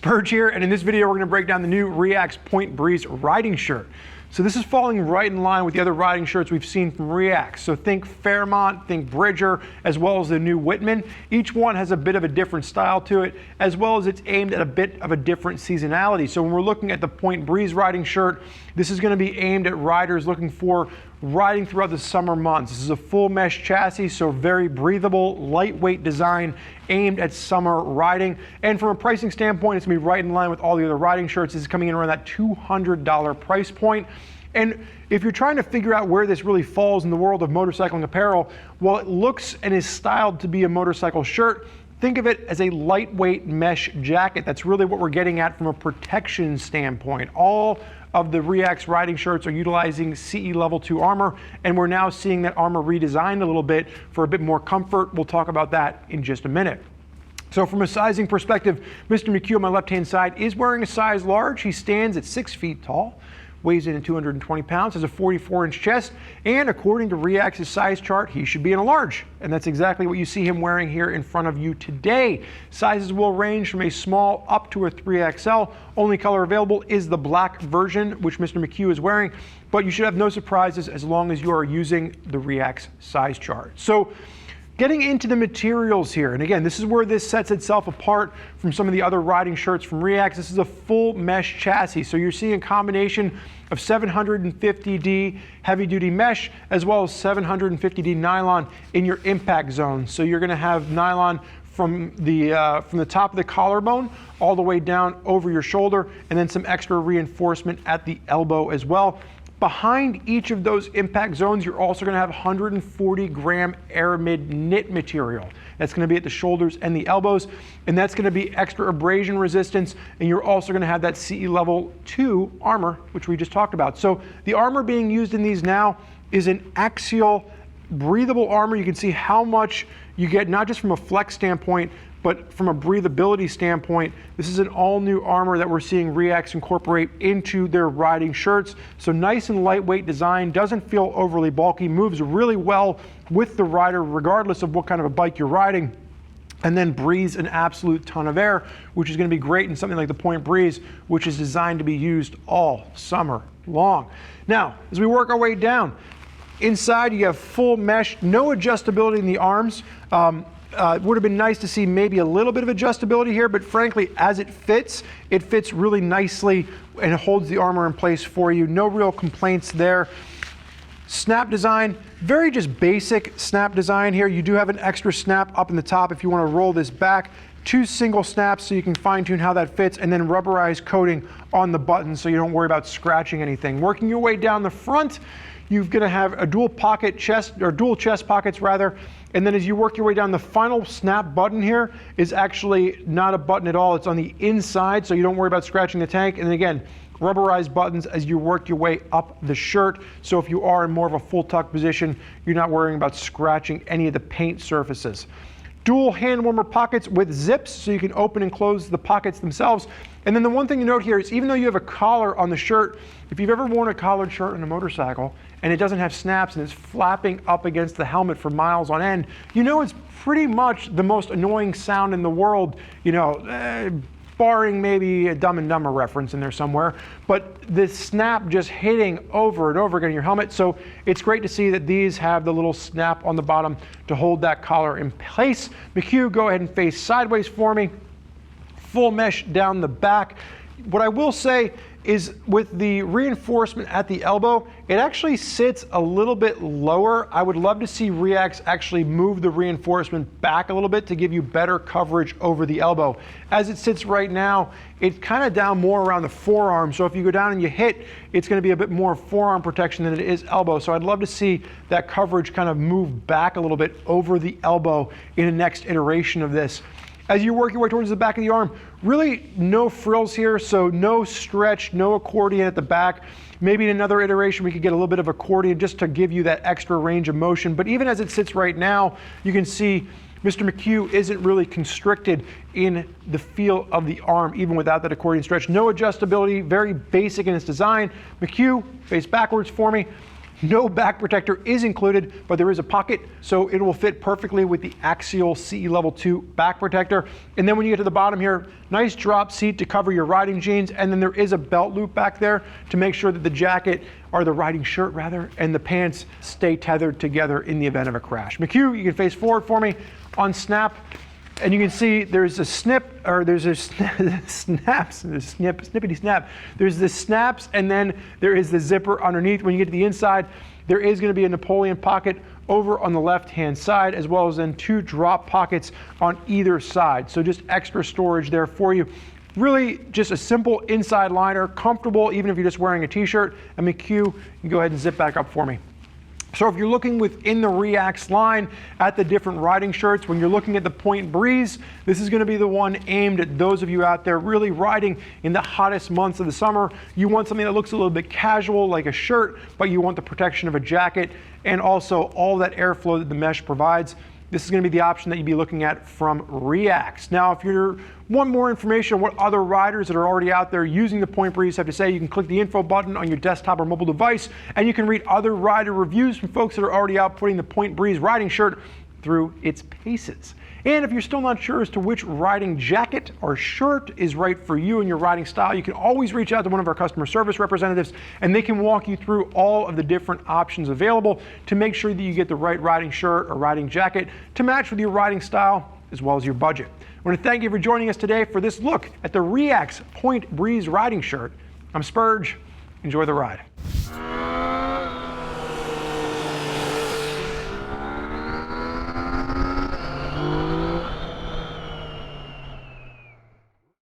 Spurge here, and in this video we're going to break down the new REAX Point Breeze riding shirt. So this is falling right in line with the other riding shirts we've seen from REAX. So think Fairmont, think Bridger, as well as the new Whitman. Each one has a bit of a different style to it, as well as it's aimed at a bit of a different seasonality. So when we're looking at the Point Breeze riding shirt, this is going to be aimed at riders looking for riding throughout the summer months. This is a full mesh chassis, so very breathable, lightweight design aimed at summer riding. And from a pricing standpoint, it's going to be right in line with all the other riding shirts. This is coming in around that $200 price point. And if you're trying to figure out where this really falls in the world of motorcycling apparel, while it looks and is styled to be a motorcycle shirt, think of it as a lightweight mesh jacket. That's really what we're getting at from a protection standpoint. All of the REAX riding shirts are utilizing CE Level 2 armor, and we're now seeing that armor redesigned a little bit for a bit more comfort. We'll talk about that in just a minute. So from a sizing perspective, Mr. McHugh on my left-hand side is wearing a size large. He stands at 6 feet tall, weighs in at 220 pounds, has a 44-inch chest, and according to REAX's size chart, he should be in a large. And that's exactly what you see him wearing here in front of you today. Sizes will range from a small up to a 3XL. Only color available is the black version, which Mr. McHugh is wearing, but you should have no surprises as long as you are using the REAX size chart. So getting into the materials here, and again, this is where this sets itself apart from some of the other riding shirts from REAX. This is a full mesh chassis, so you're seeing a combination of 750D heavy-duty mesh as well as 750D nylon in your impact zone. So you're going to have nylon from the top of the collarbone all the way down over your shoulder, and then some extra reinforcement at the elbow as well. Behind each of those impact zones, you're also going to have 140-gram aramid knit material. That's going to be at the shoulders and the elbows, and that's going to be extra abrasion resistance, and you're also going to have that CE Level 2 armor, which we just talked about. So the armor being used in these now is an axial breathable armor. You can see how much you get, not just from a flex standpoint, but from a breathability standpoint. This is an all-new armor that we're seeing REAX incorporate into their riding shirts. So nice and lightweight design, doesn't feel overly bulky, moves really well with the rider regardless of what kind of a bike you're riding, and then breathes an absolute ton of air, which is going to be great in something like the Point Breeze, which is designed to be used all summer long. Now, as we work our way down, inside you have full mesh, no adjustability in the arms. It would have been nice to see maybe a little bit of adjustability here, but frankly, as it fits really nicely and it holds the armor in place for you. No real complaints there. Snap design, very just basic snap design here. You do have an extra snap up in the top if you want to roll this back. 2 single snaps so you can fine tune how that fits, and then rubberized coating on the buttons so you don't worry about scratching anything. Working your way down the front, you're going to have a dual chest pockets rather. And then as you work your way down, the final snap button here is actually not a button at all. It's on the inside, so you don't worry about scratching the tank. And then again, rubberized buttons as you work your way up the shirt. So if you are in more of a full tuck position, you're not worrying about scratching any of the paint surfaces. Dual hand warmer pockets with zips, so you can open and close the pockets themselves. And then the one thing to note here is even though you have a collar on the shirt, if you've ever worn a collared shirt on a motorcycle and it doesn't have snaps and it's flapping up against the helmet for miles on end, you know it's pretty much the most annoying sound in the world, you know, barring maybe a Dumb and Dumber reference in there somewhere, but the snap just hitting over and over again in your helmet. So it's great to see that these have the little snap on the bottom to hold that collar in place. McHugh, go ahead and face sideways for me. Full mesh down the back. What I will say is with the reinforcement at the elbow, it actually sits a little bit lower. I would love to see REAX actually move the reinforcement back a little bit to give you better coverage over the elbow. As it sits right now, it's kind of down more around the forearm. So if you go down and you hit, it's going to be a bit more forearm protection than it is elbow. So I'd love to see that coverage kind of move back a little bit over the elbow in the next iteration of this. As you work your way towards the back of the arm, really no frills here, so no stretch, no accordion at the back. Maybe in another iteration we could get a little bit of accordion just to give you that extra range of motion. But even as it sits right now, you can see Mr. McHugh isn't really constricted in the feel of the arm, even without that accordion stretch. No adjustability, very basic in its design. McHugh, face backwards for me. No back protector is included, but there is a pocket, so it will fit perfectly with the Axial CE Level 2 back protector. And then when you get to the bottom here, nice drop seat to cover your riding jeans, and then there is a belt loop back there to make sure that the jacket, or the riding shirt rather, and the pants stay tethered together in the event of a crash. McHugh, you can face forward for me on snap. And you can see there's a snip, or there's a snaps, snippity snap. There's the snaps, and then there is the zipper underneath. When you get to the inside, there is going to be a Napoleon pocket over on the left-hand side, as well as then 2 drop pockets on either side. So just extra storage there for you. Really just a simple inside liner, comfortable even if you're just wearing a t-shirt. And McHugh, you can go ahead and zip back up for me. So if you're looking within the REAX line at the different riding shirts, when you're looking at the Point Breeze, this is going to be the one aimed at those of you out there really riding in the hottest months of the summer. You want something that looks a little bit casual like a shirt, but you want the protection of a jacket and also all that airflow that the mesh provides. This is going to be the option that you'd be looking at from REAX. Now, if you want more information on what other riders that are already out there using the Point Breeze have to say, you can click the info button on your desktop or mobile device, and you can read other rider reviews from folks that are already out putting the Point Breeze riding shirt through its paces. And if you're still not sure as to which riding jacket or shirt is right for you and your riding style, you can always reach out to one of our customer service representatives, and they can walk you through all of the different options available to make sure that you get the right riding shirt or riding jacket to match with your riding style as well as your budget. I want to thank you for joining us today for this look at the REAX Point Breeze riding shirt. I'm Spurge. Enjoy the ride.